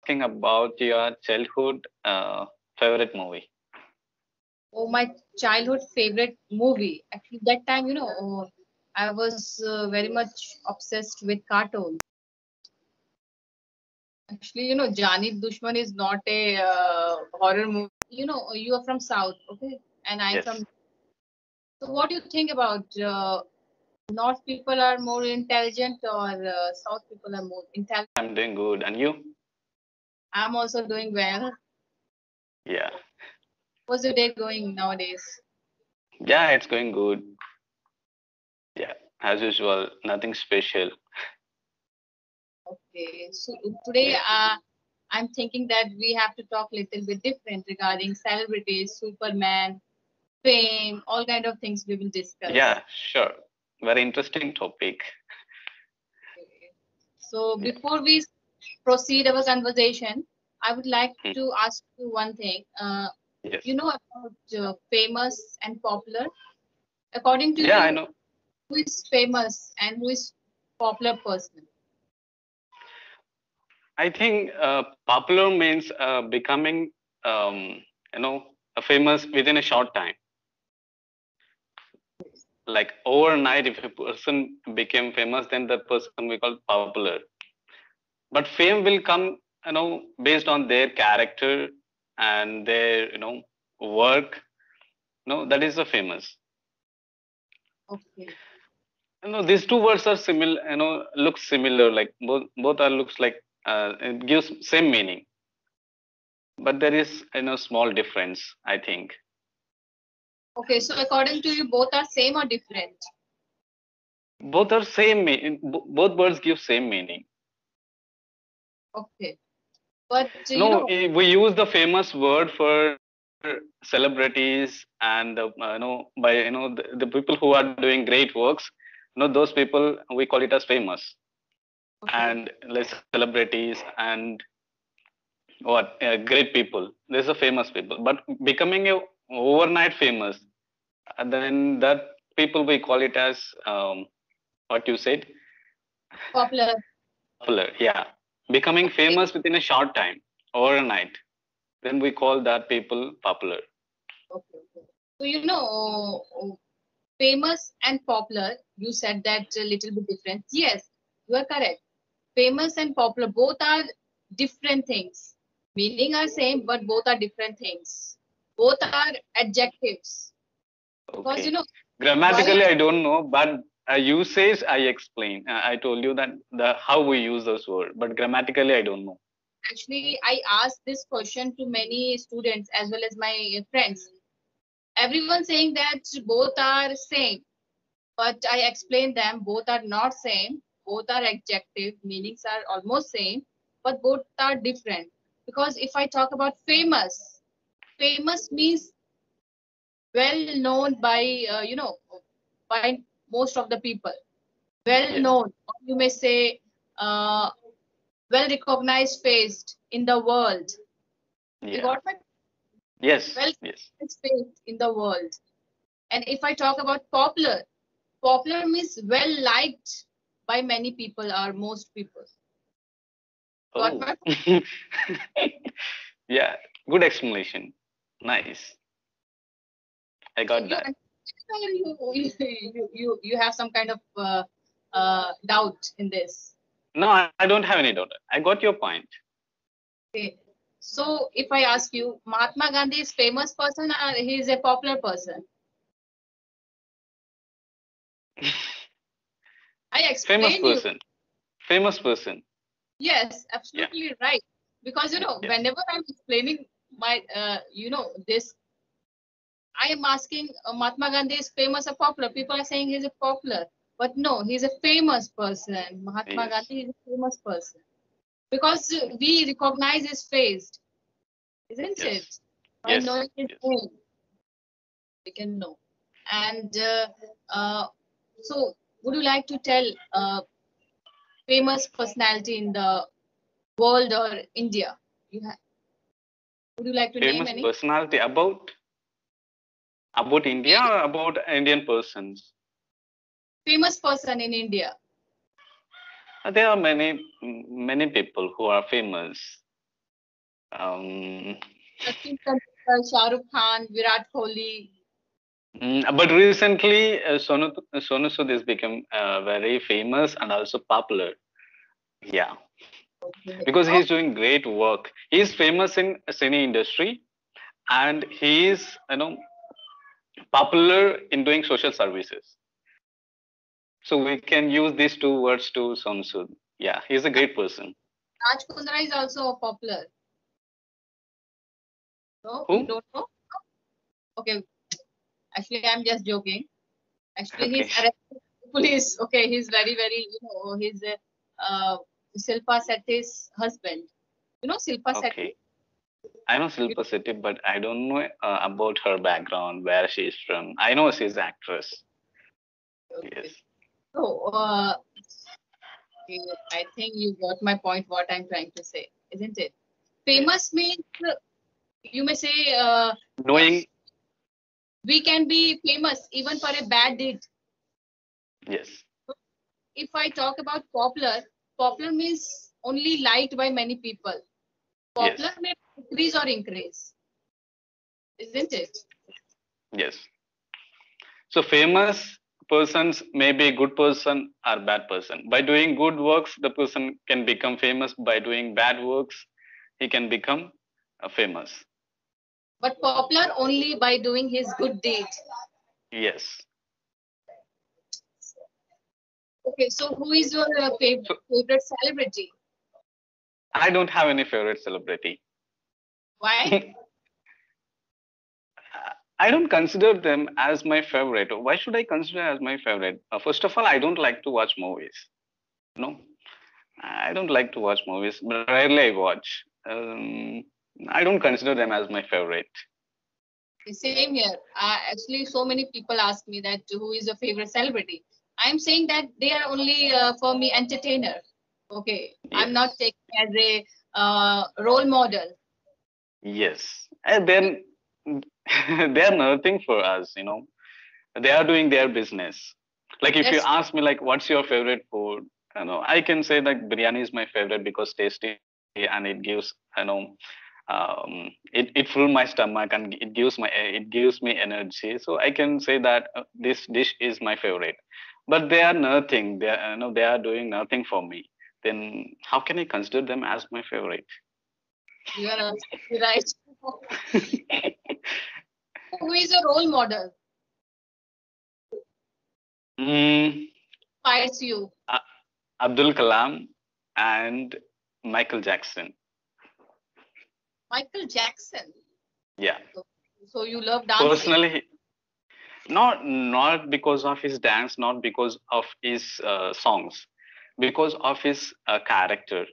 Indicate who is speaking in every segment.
Speaker 1: asking about your childhood favorite movie.
Speaker 2: Oh, my childhood favorite movie. Actually, that time, I was very much obsessed with cartoons. Actually, Jani Dushman is not a horror movie. You are from South, okay? And I'm
Speaker 1: Yes,
Speaker 2: from. So, what do you think about North people are more intelligent or South people are more intelligent?
Speaker 1: I'm doing good. And you?
Speaker 2: I'm also doing well.
Speaker 1: Yeah.
Speaker 2: How's your day going nowadays?
Speaker 1: Yeah, it's going good. Yeah, as usual, nothing special.
Speaker 2: Okay, so today
Speaker 1: Yeah.
Speaker 2: I'm thinking that we have to talk a little bit different regarding celebrities, Superman, fame, all kind of things we will discuss.
Speaker 1: Yeah, sure. Very interesting topic.
Speaker 2: Okay. So
Speaker 1: Yeah.
Speaker 2: before we proceed our conversation, I would like
Speaker 1: Hmm.
Speaker 2: to ask you one thing.
Speaker 1: Yes.
Speaker 2: You know about famous and popular. According to
Speaker 1: Yeah, I
Speaker 2: you,
Speaker 1: know.
Speaker 2: who is famous and who is popular person?
Speaker 1: I think popular means becoming, you know, famous within a short time. Like overnight, if a person became famous, then that person we call popular. But fame will come, based on their character and their, work. No, that is the famous.
Speaker 2: Okay.
Speaker 1: These two words are similar. Look similar. Like both are looks like it gives same meaning, but there is small difference. I think
Speaker 2: Okay, so according to you, both are same or different?
Speaker 1: both are same. Both words give same meaning.
Speaker 2: Okay. But
Speaker 1: We use the famous word for celebrities and by the people who are doing great works. Those people we call it as famous,
Speaker 2: okay,
Speaker 1: and like celebrities and what great people. There's a famous people, but becoming a overnight famous, then that people we call it as what you said,
Speaker 2: popular.
Speaker 1: popular. Yeah, becoming
Speaker 2: Okay,
Speaker 1: famous within a short time, overnight. Then we call that people popular.
Speaker 2: okay, okay. So famous and popular. You said that a little bit different. Yes, you are correct. Famous and popular both are different things. Meaning are same, but both are different things. Both are adjectives because
Speaker 1: Okay.
Speaker 2: while
Speaker 1: Grammatically, I don't know, but usage I explain. I told you that the how we use those words, but grammatically I don't know.
Speaker 2: actually I asked this question to many students as well as my friends. Everyone saying that both are same, but I explained them both are not same, both are adjective, meanings are almost same, but both are different. Because if I talk about famous, famous means well known by by most of the people, well
Speaker 1: Yes.
Speaker 2: known, or you may say uh, well recognized face in the world. You
Speaker 1: Yeah.
Speaker 2: got my
Speaker 1: Yes.
Speaker 2: well
Speaker 1: Yes.
Speaker 2: recognized face in the world. And if I talk about popular, popular means well liked by many people or most people. Got
Speaker 1: Oh.
Speaker 2: my point?
Speaker 1: Yeah. Good explanation. Nice. I
Speaker 2: So
Speaker 1: got
Speaker 2: you
Speaker 1: that.
Speaker 2: understand or you have some kind of doubt in this?
Speaker 1: No, I don't have any doubt. I got your point.
Speaker 2: Okay. So if I ask you, Mahatma Gandhi is famous person or he is a popular person? I
Speaker 1: Famous
Speaker 2: explained you.
Speaker 1: person. Famous person.
Speaker 2: Yes,
Speaker 1: Yeah.
Speaker 2: absolutely right. Because
Speaker 1: Yes.
Speaker 2: whenever I'm explaining my this, I am asking Mahatma Gandhi is famous or popular. People are saying he's a popular, but no, he's a famous person. Mahatma
Speaker 1: Yes.
Speaker 2: Gandhi is a famous person because we recognize his face, isn't
Speaker 1: Yes.
Speaker 2: it? By
Speaker 1: Yes.
Speaker 2: knowing his
Speaker 1: Yes.
Speaker 2: name, we can know. And so, would you like to tell famous personality in the world or India? Would you like to name
Speaker 1: Famous
Speaker 2: any
Speaker 1: personality about India or about Indian persons?
Speaker 2: famous person in India?
Speaker 1: There are many people who are famous. Um,
Speaker 2: Sachin Tendulkar, Shah Rukh Khan, Virat Kohli.
Speaker 1: but recently, Sonu Sood has become very famous and also popular. Yeah,
Speaker 2: Okay.
Speaker 1: because
Speaker 2: Oh,
Speaker 1: he's doing great work. He's famous in cine industry, and he is, popular in doing social services. So we can use these two words to Sonu Sood. Yeah, he's a great person.
Speaker 2: Raj Kundra is also popular. No, you
Speaker 1: Who?
Speaker 2: don't know? Okay, actually, I'm just joking. Actually,
Speaker 1: Okay.
Speaker 2: he's arrested by police. Okay, he's very, very, he's Silpa Setty's husband. You know Silpa Setty?
Speaker 1: Okay. I know
Speaker 2: You
Speaker 1: Silpa Shetty, but I don't know about her background, where she is from. I know she's actress.
Speaker 2: okay.
Speaker 1: Yes.
Speaker 2: So, I think you got my point, what I'm trying to say, isn't it?
Speaker 1: Yes.
Speaker 2: Famous means you may say uh,
Speaker 1: Knowing.
Speaker 2: we can be famous even for a bad deed.
Speaker 1: Yes.
Speaker 2: If I talk about popular, popular means only liked by many people. Popular
Speaker 1: Yes.
Speaker 2: may decrease or increase, isn't it?
Speaker 1: Yes. So famous persons may be a good person or bad person. By doing good works, the person can become famous. By doing bad works, he can become famous.
Speaker 2: But popular only by doing his good deed.
Speaker 1: Yes.
Speaker 2: Okay, so who is your
Speaker 1: So
Speaker 2: favorite celebrity?
Speaker 1: I don't have any favorite celebrity.
Speaker 2: Why?
Speaker 1: I don't consider them as my favorite. Why should I consider as my favorite? First of all, I don't like to watch movies. No, I don't like to watch movies. But rarely I watch. I don't consider them as my favorite.
Speaker 2: Same here. Actually, so many people ask me that who is your favorite celebrity. I'm saying that they are only for me entertainer. Okay, I'm not
Speaker 1: Yes,
Speaker 2: taking as a role model.
Speaker 1: yes. And then they are nothing for us. They are doing their business. Like if you
Speaker 2: That's
Speaker 1: ask me, like, what's your favorite food? I can say that biryani is my favorite because tasty and it gives, it fill my stomach and it gives me energy. So I can say that this dish is my favorite. But they are nothing. They are doing nothing for me. Then how can I consider them as my favorite?
Speaker 2: you are absolutely right. Who is your role model?
Speaker 1: mm,
Speaker 2: Inspires you?
Speaker 1: A- Abdul Kalam and Michael Jackson.
Speaker 2: Michael Jackson.
Speaker 1: Yeah.
Speaker 2: So, so you love dancing.
Speaker 1: Personally, not because of his dance, not because of his songs, because of his character,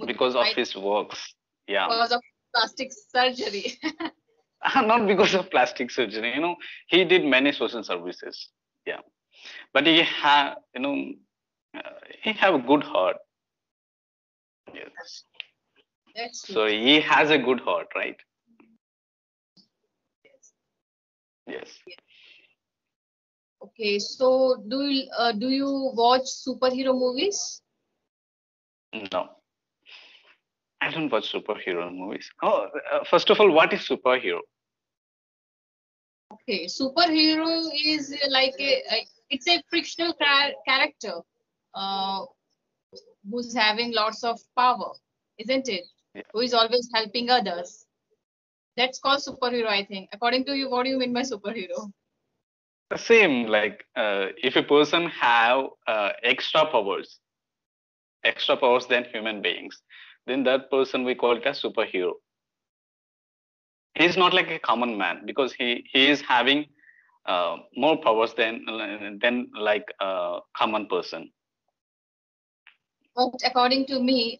Speaker 1: because of
Speaker 2: I
Speaker 1: his works. Yeah.
Speaker 2: because of plastic surgery.
Speaker 1: Not because of plastic surgery. He did many social services. Yeah. But uh, he have a good heart. Yes.
Speaker 2: That's true.
Speaker 1: So he has a good heart, right?
Speaker 2: Yes.
Speaker 1: Yes.
Speaker 2: Okay, so do you watch superhero movies?
Speaker 1: No, I don't watch superhero movies. Oh, first of all, what is superhero?
Speaker 2: Okay, superhero is like it's a fictional character uh, who's having lots of power, isn't it?
Speaker 1: Yeah.
Speaker 2: Who is always helping others. That's called superhero, I think. According to you, what do you mean by superhero?
Speaker 1: The same, like if a person have extra powers than human beings, then that person we call it as superhero. He's not like a common man because he is having more powers than like a common person.
Speaker 2: But according to me,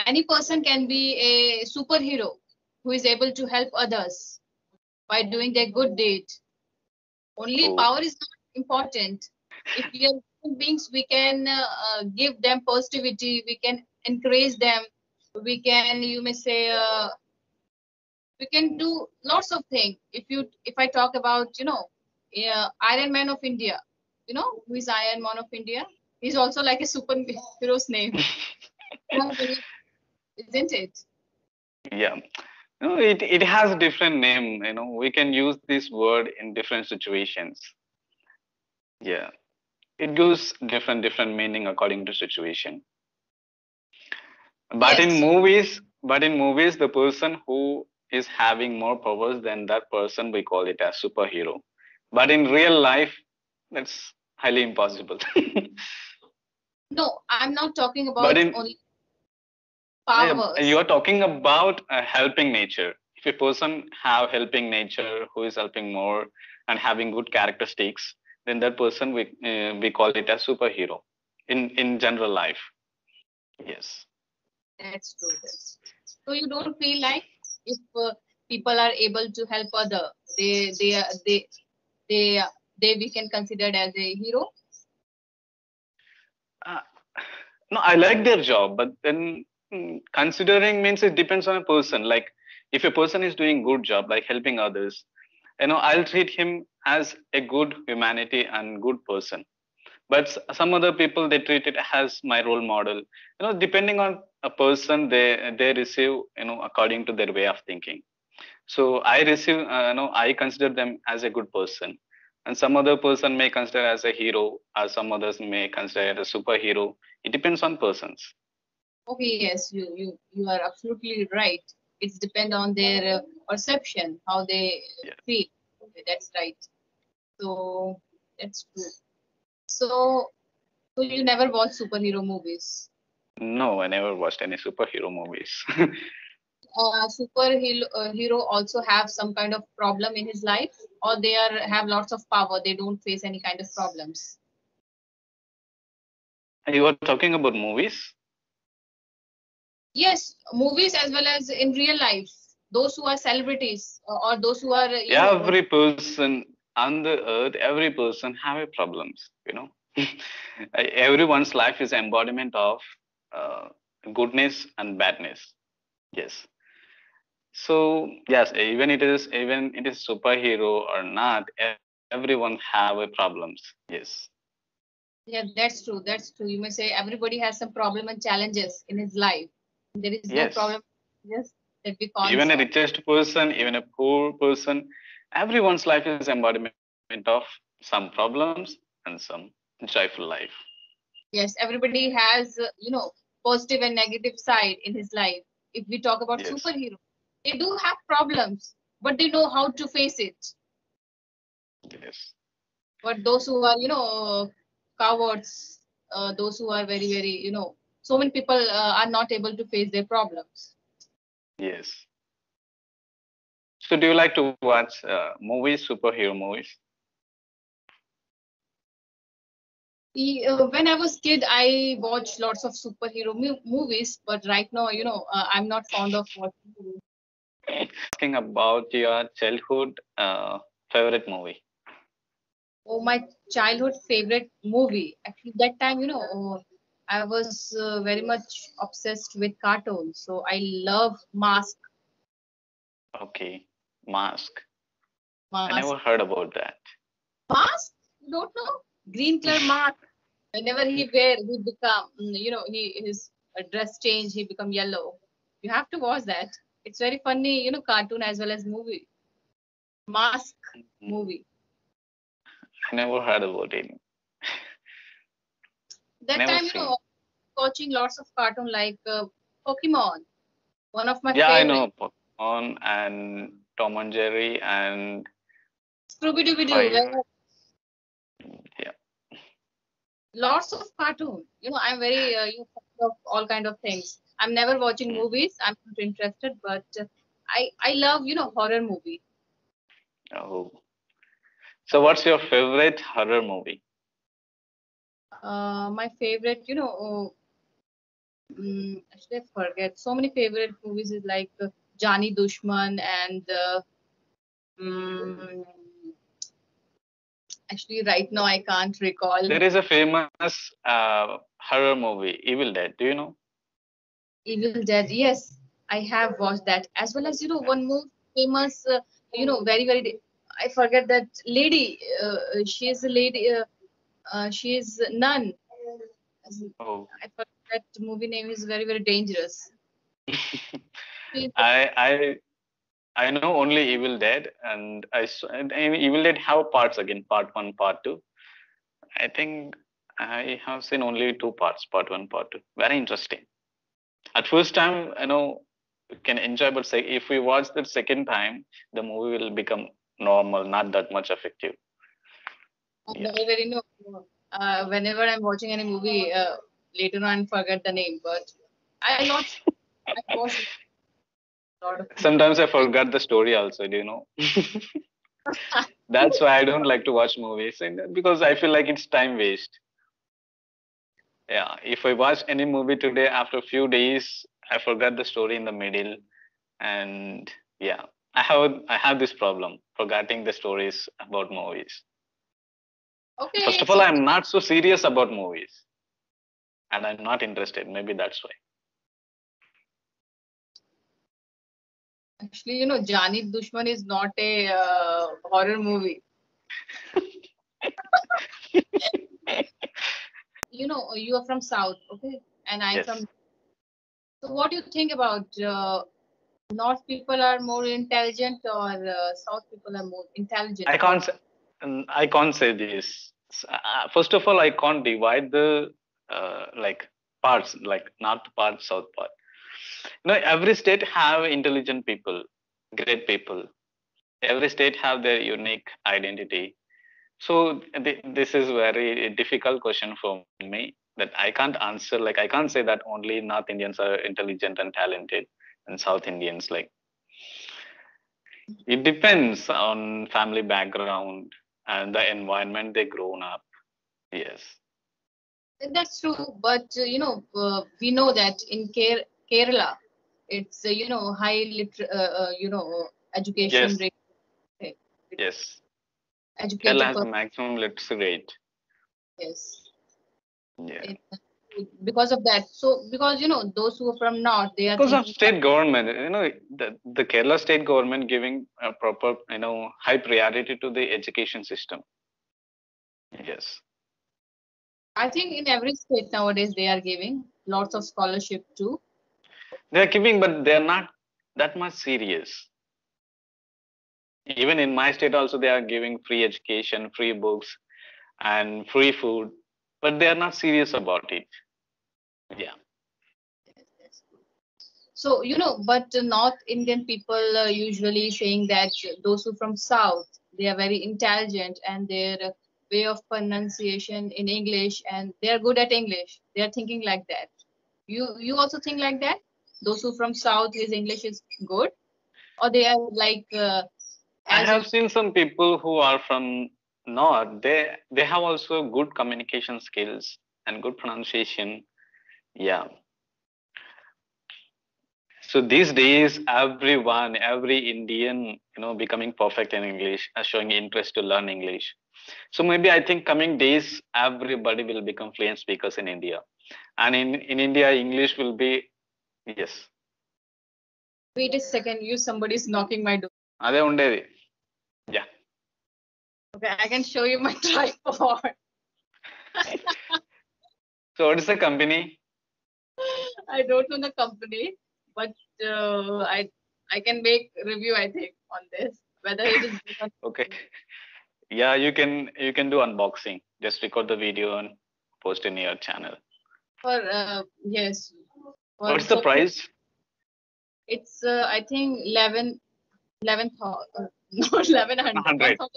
Speaker 2: any person can be a superhero who is able to help others by doing their good deed. Only
Speaker 1: Oh,
Speaker 2: power is not important. If we are human beings, we can give them positivity. We can encourage them. We can, you may say, we can do lots of things. If I talk about, Iron Man of India, who is Iron Man of India? He's also like a superhero's name. Isn't it?
Speaker 1: Yeah. No, it has different name. We can use this word in different situations. Yeah, it gives different meaning according to situation. But in
Speaker 2: Yes.
Speaker 1: movies, the person who is having more powers than that person, we call it as superhero. But in real life, that's highly impossible.
Speaker 2: No, I'm not talking
Speaker 1: But
Speaker 2: about
Speaker 1: in
Speaker 2: only
Speaker 1: you
Speaker 2: powers.
Speaker 1: are talking about helping nature. If a person have helping nature, who is helping more and having good characteristics, then that person we call it as superhero in general life. Yes.
Speaker 2: That's true. So you don't feel like if people are able to help other, they they we can consider it as a hero.
Speaker 1: Uh, no, I like their job, but then considering means it depends on a person. Like if a person is doing good job, like helping others, I'll treat him as a good humanity and good person. But some other people they treat it as my role model. Depending on a person, they receive according to their way of thinking. So I receive, I consider them as a good person, and some other person may consider as a hero, or some others may consider as a superhero. It depends on persons.
Speaker 2: Okay, yes, you are absolutely right. It's depend on their perception, how they
Speaker 1: Yeah.
Speaker 2: feel. Okay, that's right. So that's true. So so you never watch superhero movies.
Speaker 1: No, I never watched any superhero movies.
Speaker 2: Superhero hero also have some kind of problem in his life, or they are have lots of power. They don't face any kind of problems.
Speaker 1: You are talking about movies?
Speaker 2: Yes, movies as well as in real life. Those who are celebrities or those who are
Speaker 1: Every person on the earth, every person have a problems. Everyone's life is embodiment of uh, goodness and badness. Yes. So yes, even it is superhero or not, everyone have a problems. Yes.
Speaker 2: yeah, that's true. That's true. You may say everybody has some problem and challenges in his life. There is no
Speaker 1: Yes.
Speaker 2: problem yes, that we can't
Speaker 1: Even a
Speaker 2: solve.
Speaker 1: richest person, even a poor person, everyone's life is embodiment of some problems and some joyful life.
Speaker 2: Yes, everybody has positive and negative side in his life. If we talk about
Speaker 1: Yes.
Speaker 2: superhero, they do have problems, but they know how to face it.
Speaker 1: Yes.
Speaker 2: But those who are cowards, those who are very so many people are not able to face their problems.
Speaker 1: Yes. So do you like to watch movies, superhero movies?
Speaker 2: When I was kid, I watched lots of superhero movies, but right now, I'm not fond of watching movies.
Speaker 1: Asking about your childhood favorite movie.
Speaker 2: Oh, my childhood favorite movie. Actually, that time, I was very much obsessed with cartoons. So I love
Speaker 1: Okay. Mask. I
Speaker 2: Mask,
Speaker 1: never heard about that.
Speaker 2: Mask. You don't know? Green color mask. Whenever he wear, he become, his dress change. He become yellow. You have to watch that. It's very funny, cartoon as well as movie. Mask movie.
Speaker 1: I never heard about it.
Speaker 2: That
Speaker 1: Never
Speaker 2: time,
Speaker 1: seen.
Speaker 2: watching lots of cartoon like Pokemon. One of my
Speaker 1: Yeah, I
Speaker 2: favorite.
Speaker 1: know Pokemon and Tom and Jerry and
Speaker 2: Scooby Dooby Doo.
Speaker 1: Five.
Speaker 2: Where
Speaker 1: Yeah.
Speaker 2: lots of cartoon. I'm very fond of all kind of things. I'm never watching
Speaker 1: Mm.
Speaker 2: movies. I'm not interested, but I love horror movie.
Speaker 1: Oh. So what's your favorite horror movie?
Speaker 2: My favorite, actually I forget. So many favorite movies is like Jani Dushman and mm, actually right now I can't recall.
Speaker 1: There is a famous horror movie, Evil Dead. Do you know?
Speaker 2: Evil Dead. Yes, I have watched that as well as one more famous, very I forget that lady. She is a lady. She is nun.
Speaker 1: Oh.
Speaker 2: I forget that movie name is very dangerous. Please.
Speaker 1: I know only Evil Dead, and and Evil Dead have parts again, part one, part two. I think I have seen only two parts, part one, part two. Very interesting. At first time, you can enjoy, but say if we watch the second time, the movie will become normal, not that much effective. Yeah.
Speaker 2: Very no. Whenever I'm watching any movie, later on I forget the name, but I lost. I watched a lot of
Speaker 1: Sometimes I forgot the story also, do you know? That's why I don't like to watch movies, and because I feel like it's time waste. Yeah, if I watch any movie today, after a few days, I forgot the story in the middle, and yeah, I have this problem forgetting the stories about movies.
Speaker 2: Okay,
Speaker 1: First of
Speaker 2: it's
Speaker 1: all, I'm not so serious about movies, and I'm not interested. Maybe that's why.
Speaker 2: actually, Jani Dushman is not a horror movie. You are from South, okay, and I'm
Speaker 1: Yes,
Speaker 2: from. So, what do you think about North people are more intelligent or South people are more intelligent?
Speaker 1: I
Speaker 2: What?
Speaker 1: can't. I can't say this. First of all, I can't divide the like parts, like north part, south part. Every state have intelligent people, great people. Every state have their unique identity. So this is very difficult question for me that I can't answer. Like I can't say that only North Indians are intelligent and talented, and South Indians like it depends on family background and the environment they grown up. Yes.
Speaker 2: That's true, but we know that in Kerala, it's high education
Speaker 1: Yes.
Speaker 2: rate, eh,
Speaker 1: Yes. Kerala
Speaker 2: educated
Speaker 1: has the
Speaker 2: person.
Speaker 1: maximum literacy rate.
Speaker 2: Yes.
Speaker 1: Yeah.
Speaker 2: It, because of that. So because those who are from north, they are
Speaker 1: Because of
Speaker 2: thinking,
Speaker 1: state government, the Kerala state government giving a proper, high priority to the education system. Yes.
Speaker 2: I think in every state nowadays they are giving lots of scholarship too.
Speaker 1: They are giving, but they are not that much serious. Even in my state also, they are giving free education, free books, and free food, but they are not serious about it. Yeah.
Speaker 2: So but North Indian people usually saying that those who from South, they are very intelligent and their way of pronunciation in English and they are good at English. They are thinking like that. You also think like that? Those who from South, his English is good, or they are like
Speaker 1: I
Speaker 2: as you.
Speaker 1: have seen some people who are from North. They have also good communication skills and good pronunciation. Yeah. So these days, every Indian, becoming perfect in English, showing interest to learn English. So maybe I think coming days, everybody will become fluent speakers in India. And in India, English will be, yes.
Speaker 2: Wait a second, somebody is knocking my door.
Speaker 1: అదే ఉండేది. Yeah.
Speaker 2: Okay, I can show you my tripod.
Speaker 1: So what is the company?
Speaker 2: I don't know the company, but I can make review. I think on this whether it is good or
Speaker 1: Okay. Yeah, you can do unboxing. Just record the video and post in your channel.
Speaker 2: for yes for
Speaker 1: What's the
Speaker 2: so
Speaker 1: price?
Speaker 2: it's I think 11 not 1100
Speaker 1: 100.
Speaker 2: 1000.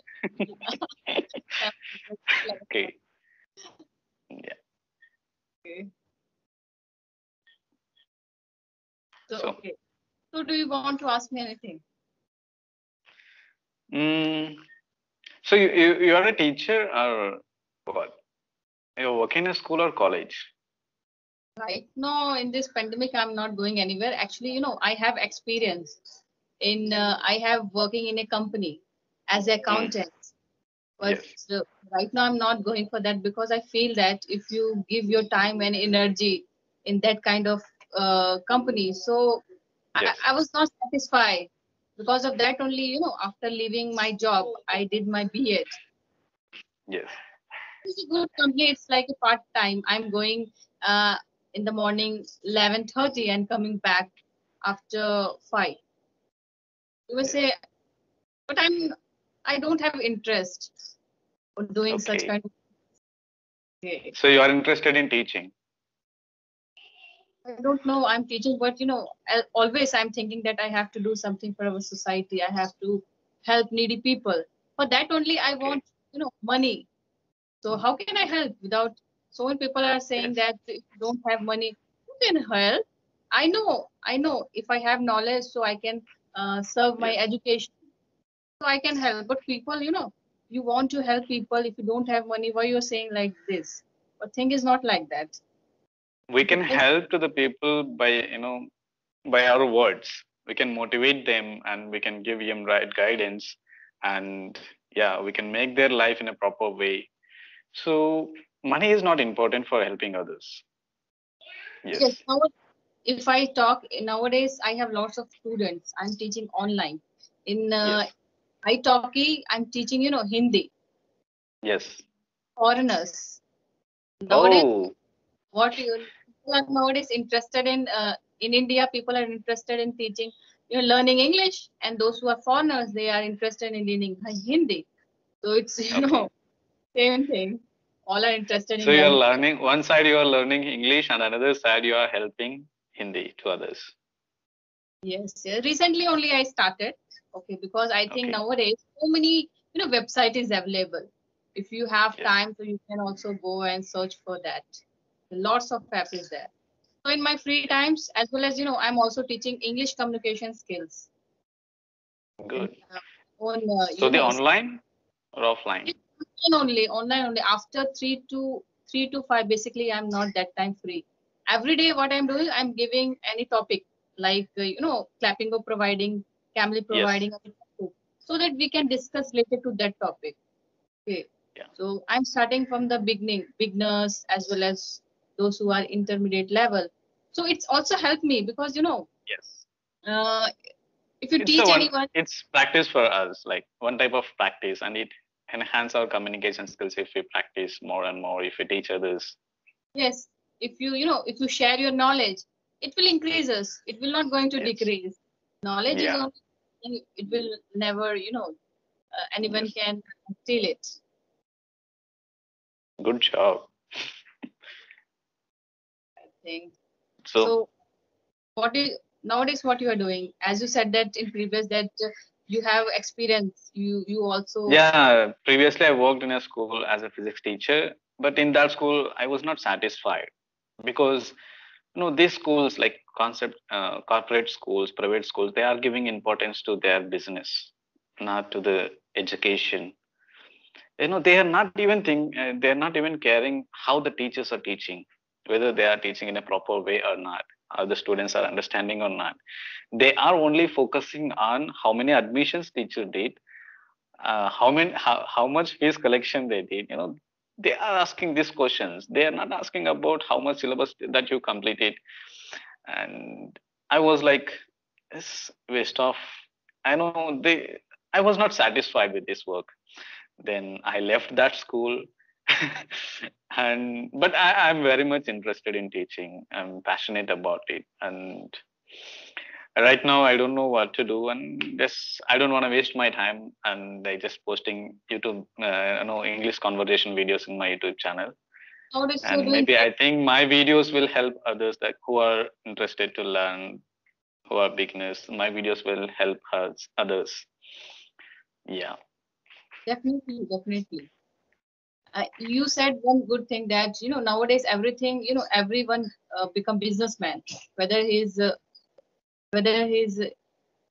Speaker 1: Okay. Yeah.
Speaker 2: Okay. So
Speaker 1: So,
Speaker 2: okay. So do you want to ask me anything?
Speaker 1: mm, so you are a teacher or what? You're working in a school or college?
Speaker 2: Right now in this pandemic, I'm not going anywhere. Actually, I have experience in I have working in a company as an
Speaker 1: Mm,
Speaker 2: accountant. But
Speaker 1: yes.
Speaker 2: right now, I'm not going for that because I feel that if you give your time and energy in that kind of company, so I,
Speaker 1: Yes.
Speaker 2: I was not satisfied. Because of that, only, after leaving my job, I did my B.Ed.
Speaker 1: Yes.
Speaker 2: It's a good company. It's like a part time. I'm going in the morning 11:30 and coming back after 5. You will say, but I don't have interest for doing such
Speaker 1: Okay.
Speaker 2: kind of. Okay.
Speaker 1: So you are interested in teaching.
Speaker 2: I don't know. I'm teaching, but always I'm thinking that I have to do something for our society. I have to help needy people. For that only, I
Speaker 1: Okay.
Speaker 2: want money. So how can I help without? So many people are saying
Speaker 1: Yes.
Speaker 2: that if you don't have money, you can help. I know. If I have knowledge, so I can serve my
Speaker 1: Yes.
Speaker 2: education. So I can help. But people, you want to help people. If you don't have money, why you're saying like this? But thing is not like that.
Speaker 1: We can
Speaker 2: Thing is,
Speaker 1: help to the people by, by our words. We can motivate them and we can give them right guidance, and yeah, we can make their life in a proper way. So money is not important for helping others.
Speaker 2: yes.
Speaker 1: Yes.
Speaker 2: If I talk nowadays, I have lots of students. I'm teaching online. In
Speaker 1: Yes.
Speaker 2: italki, I'm teaching, Hindi,
Speaker 1: Yes.
Speaker 2: foreigners. Nowadays,
Speaker 1: Oh,
Speaker 2: what you people are nowadays interested in India, people are interested in teaching, learning English, and those who are foreigners, they are interested in learning Hindi. So it's,
Speaker 1: okay.
Speaker 2: same thing. All are interested
Speaker 1: So
Speaker 2: in
Speaker 1: you are
Speaker 2: learning.
Speaker 1: learning, one side you are learning English and another side you are helping Hindi to others.
Speaker 2: Yes, yeah. Recently only I started. Okay, because I think
Speaker 1: Okay.
Speaker 2: nowadays so many website is available. If you have
Speaker 1: Yes.
Speaker 2: time, so you can also go and search for that. Lots of app is there. So in my free times, as well as I'm also teaching English communication skills. And
Speaker 1: Good.
Speaker 2: on
Speaker 1: So the online or offline?
Speaker 2: it's online only. After 3 to 5, basically I'm not that time free. Every day, what I'm doing, I'm giving any topic like clapping or providing, Camly
Speaker 1: Yes.
Speaker 2: providing, so that we can discuss related to that topic. Okay.
Speaker 1: Yeah.
Speaker 2: So I'm starting from the beginning, beginners as well as those who are intermediate level. So it's also helped me because
Speaker 1: Yes.
Speaker 2: uh, if you
Speaker 1: It's a
Speaker 2: teach
Speaker 1: one.
Speaker 2: anyone,
Speaker 1: It's practice for us, like one type of practice, and it enhance our communication skills if we practice more and more. If we teach others.
Speaker 2: yes, if you share your knowledge, it will increase us. It will not going to
Speaker 1: Yes.
Speaker 2: decrease. Knowledge is
Speaker 1: Yeah.
Speaker 2: only, it will never, anyone
Speaker 1: Yes.
Speaker 2: can steal it.
Speaker 1: Good job.
Speaker 2: I think.
Speaker 1: So
Speaker 2: So what is nowadays what you are doing? As you said that in previous that you have experience. You also.
Speaker 1: yeah, previously I worked in a school as a physics teacher, but in that school I was not satisfied because these schools like corporate schools, private schools, they are giving importance to their business, not to the education. They are not even they are not even caring how the teachers are teaching, whether they are teaching in a proper way or not, or the students are understanding or not. They are only focusing on how many admissions teacher did, how much fees collection they did. They are asking these questions. They are not asking about how much syllabus that you completed. And I was like, this waste of. I know they. I was not satisfied with this work. Then I left that school. And but I'm very much interested in teaching. I'm passionate about it, and right now I don't know what to do, and just I don't want to waste my time, and I just posting YouTube, English conversation videos in my YouTube channel.
Speaker 2: Nowadays you're
Speaker 1: And
Speaker 2: doing
Speaker 1: maybe
Speaker 2: great.
Speaker 1: I think my videos will help others that who are interested to learn, who are beginners. My videos will help us others. Yeah.
Speaker 2: Definitely, definitely. You said one good thing that nowadays everything everyone become businessman, whether he's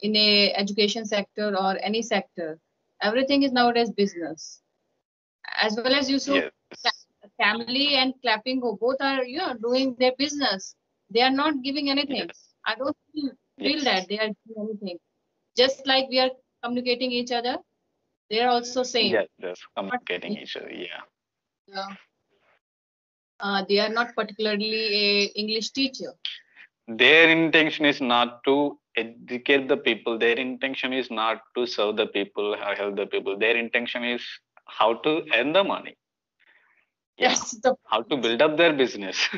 Speaker 2: in a education sector or any sector. Everything is nowadays business. As well as you saw,
Speaker 1: Yes.
Speaker 2: family and clapping both are doing their business. They are not giving anything.
Speaker 1: Yes.
Speaker 2: I don't feel
Speaker 1: Yes.
Speaker 2: that they are giving anything. Just like we are communicating each other, they are also same.
Speaker 1: Yes. Yes.
Speaker 2: Not,
Speaker 1: Communicating each other. Yeah.
Speaker 2: uh, they are not particularly a English teacher.
Speaker 1: Their intention is not to educate the people. Their intention is not to serve the people or help the people. Their intention is how to earn the money. Yeah.
Speaker 2: That's the
Speaker 1: How to
Speaker 2: point.
Speaker 1: build up their business.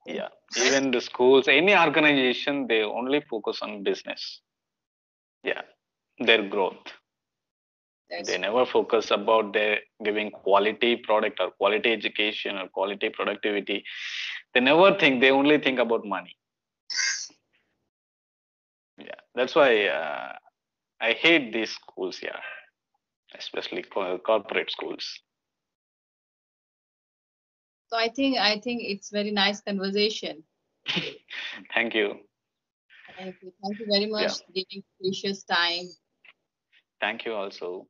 Speaker 1: Yeah, even the schools, any organization, they only focus on business. Yeah, their growth.
Speaker 2: That's
Speaker 1: They
Speaker 2: true.
Speaker 1: never focus about their giving quality product or quality education or quality productivity. They never think. They only think about money. Yeah, that's why I hate these schools. Yeah, especially corporate schools.
Speaker 2: So I think it's very nice conversation.
Speaker 1: Thank you.
Speaker 2: Thank you. Thank you very
Speaker 1: Yeah,
Speaker 2: much giving precious time.
Speaker 1: thank you also.